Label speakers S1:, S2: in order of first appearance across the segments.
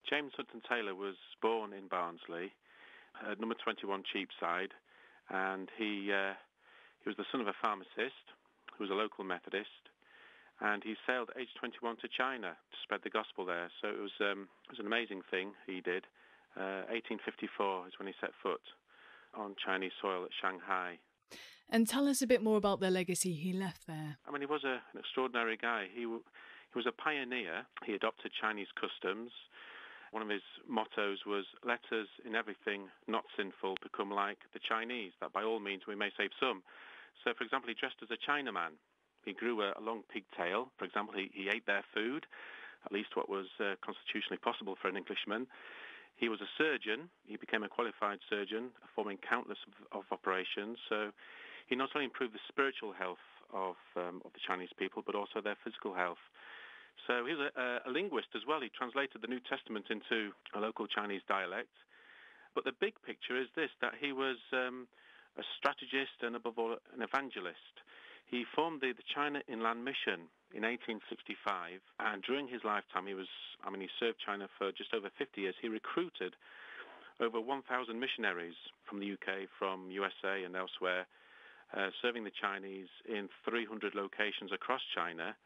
S1: James Hudson Taylor was born in Barnsley, at number 21 Cheapside, and he was the son of a pharmacist who was a local Methodist, and he sailed at age 21 to China to spread the gospel there. So it was an amazing thing he did. 1854 is when he set foot on Chinese soil at Shanghai.
S2: And tell us a bit more about the legacy he left there.
S1: I mean, he was an extraordinary guy. He was a pioneer. He adopted Chinese customs. One of his mottos was, "Let us, in everything not sinful, become like the Chinese, that by all means we may save some." So, for example, he dressed as a Chinaman. He grew a long pigtail. For example, he ate their food, at least what was constitutionally possible for an Englishman. He was a surgeon. He became a qualified surgeon, performing countless of operations. So he not only improved the spiritual health of the Chinese people, but also their physical health. So he was a linguist as well. He translated the New Testament into a local Chinese dialect. But the big picture is this, that he was a strategist and, above all, an evangelist. He formed the China Inland Mission in 1865, and during his lifetime he served China for just over 50 years. He recruited over 1,000 missionaries from the UK, from USA and elsewhere, serving the Chinese in 300 locations across China.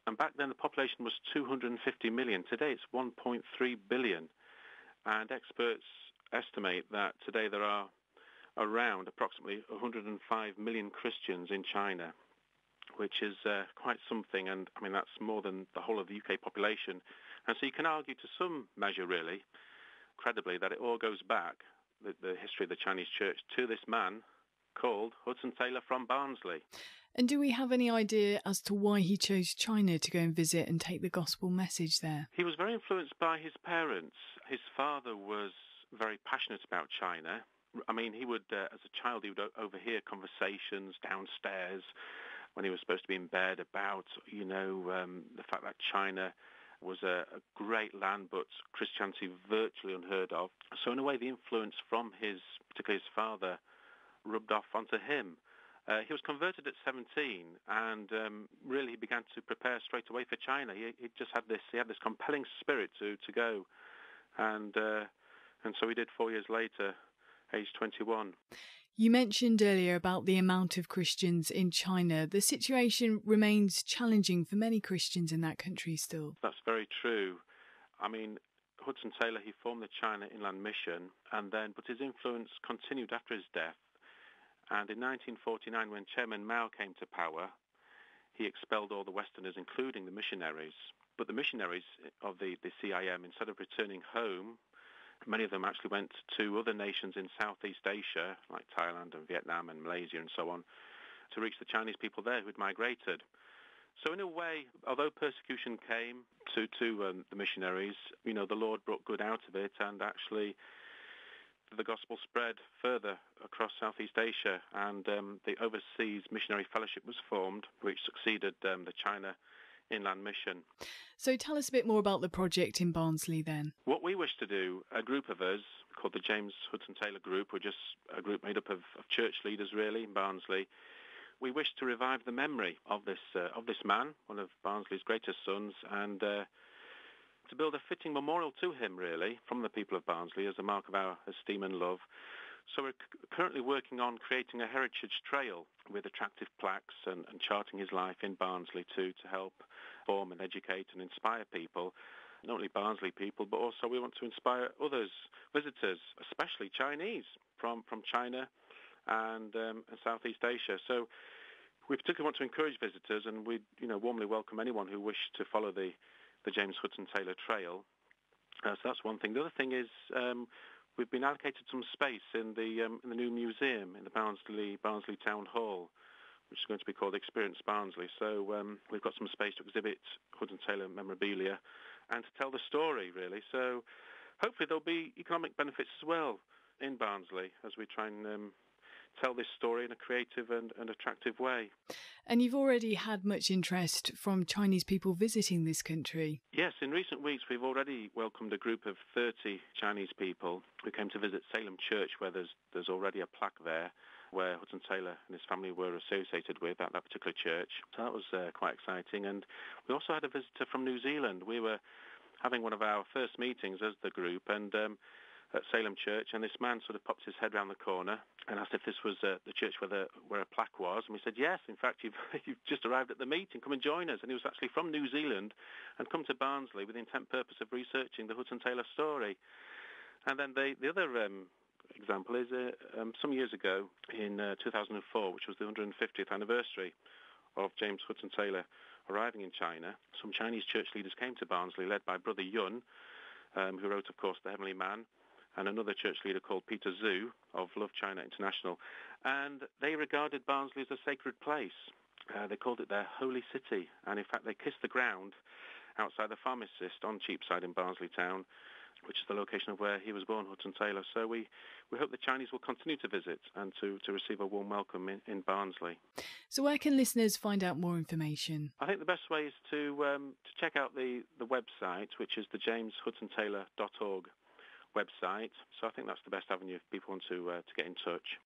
S1: And back then the population was 250 million. Today it's 1.3 billion. And experts estimate that today there are around approximately 105 million Christians in China, which is quite something, and I mean that's more than the whole of the UK population. And so you can argue to some measure, really, credibly, that it all goes back, the history of the Chinese church, to this man called Hudson Taylor from Barnsley.
S2: And do we have any idea as to why he chose China to go and visit and take the gospel message there?
S1: He was very influenced by his parents. His father was very passionate about China. I mean, he would, as a child, he would overhear conversations downstairs when he was supposed to be in bed about, the fact that China was a great land, but Christianity virtually unheard of. So in a way, the influence from particularly his father, rubbed off onto him. He was converted at 17, and really he began to prepare straight away for China. He just had this compelling spirit to go, and so he did 4 years later, age 21.
S2: You mentioned earlier about the amount of Christians in China. The situation remains challenging for many Christians in that country still.
S1: That's very true. I mean, Hudson Taylor, he formed the China Inland Mission, but his influence continued after his death. And in 1949, when Chairman Mao came to power, he expelled all the Westerners, including the missionaries. But the missionaries of the CIM, instead of returning home, many of them actually went to other nations in Southeast Asia, like Thailand and Vietnam and Malaysia and so on, to reach the Chinese people there who had migrated. So in a way, although persecution came to the missionaries, the Lord brought good out of it, and actually the gospel spread further across Southeast Asia, and the Overseas Missionary Fellowship was formed, which succeeded the China Inland Mission.
S2: So tell us a bit more about the project in Barnsley then.
S1: What we wish to do, a group of us called the James Hudson Taylor Group, we're just a group made up of church leaders really in Barnsley. We wish to revive the memory of this man, one of Barnsley's greatest sons, and to build a fitting memorial to him really from the people of Barnsley as a mark of our esteem and love. So we're currently working on creating a heritage trail with attractive plaques and charting his life in Barnsley to help form and educate and inspire people, not only Barnsley people, but also we want to inspire others, visitors, especially Chinese from China and Southeast Asia. So we particularly want to encourage visitors, and we warmly welcome anyone who wishes to follow the James Hudson Taylor Trail. So that's one thing. The other thing is we've been allocated some space in the new museum in the Barnsley Town Hall, which is going to be called Experience Barnsley. So we've got some space to exhibit Hudson Taylor memorabilia and to tell the story, really. So hopefully there'll be economic benefits as well in Barnsley as we try and tell this story in a creative and attractive way.
S2: And you've already had much interest from Chinese people visiting this country.
S1: Yes, in recent weeks we've already welcomed a group of 30 Chinese people who came to visit Salem Church, where there's already a plaque there where Hudson Taylor and his family were associated with at that particular church. So that was quite exciting. And we also had a visitor from New Zealand. We were having one of our first meetings as the group, and at Salem Church, and this man sort of popped his head around the corner and asked if this was the church where a plaque was, and we said, yes, in fact, you've just arrived at the meeting, come and join us. And he was actually from New Zealand and come to Barnsley with the intent purpose of researching the Hudson Taylor story. And then the other example is some years ago in 2004, which was the 150th anniversary of James Hudson Taylor arriving in China. Some Chinese church leaders came to Barnsley, led by Brother Yun, who wrote, of course, The Heavenly Man, and another church leader called Peter Zhu of Love China International. And they regarded Barnsley as a sacred place. They called it their holy city. And in fact, they kissed the ground outside the pharmacist on Cheapside in Barnsley town, which is the location of where he was born, Hudson Taylor. So we hope the Chinese will continue to visit and to receive a warm welcome in Barnsley.
S2: So where can listeners find out more information?
S1: I think the best way is to check out the website, which is the jameshudsontaylor.org website. So I think that's the best avenue if people want to get in touch.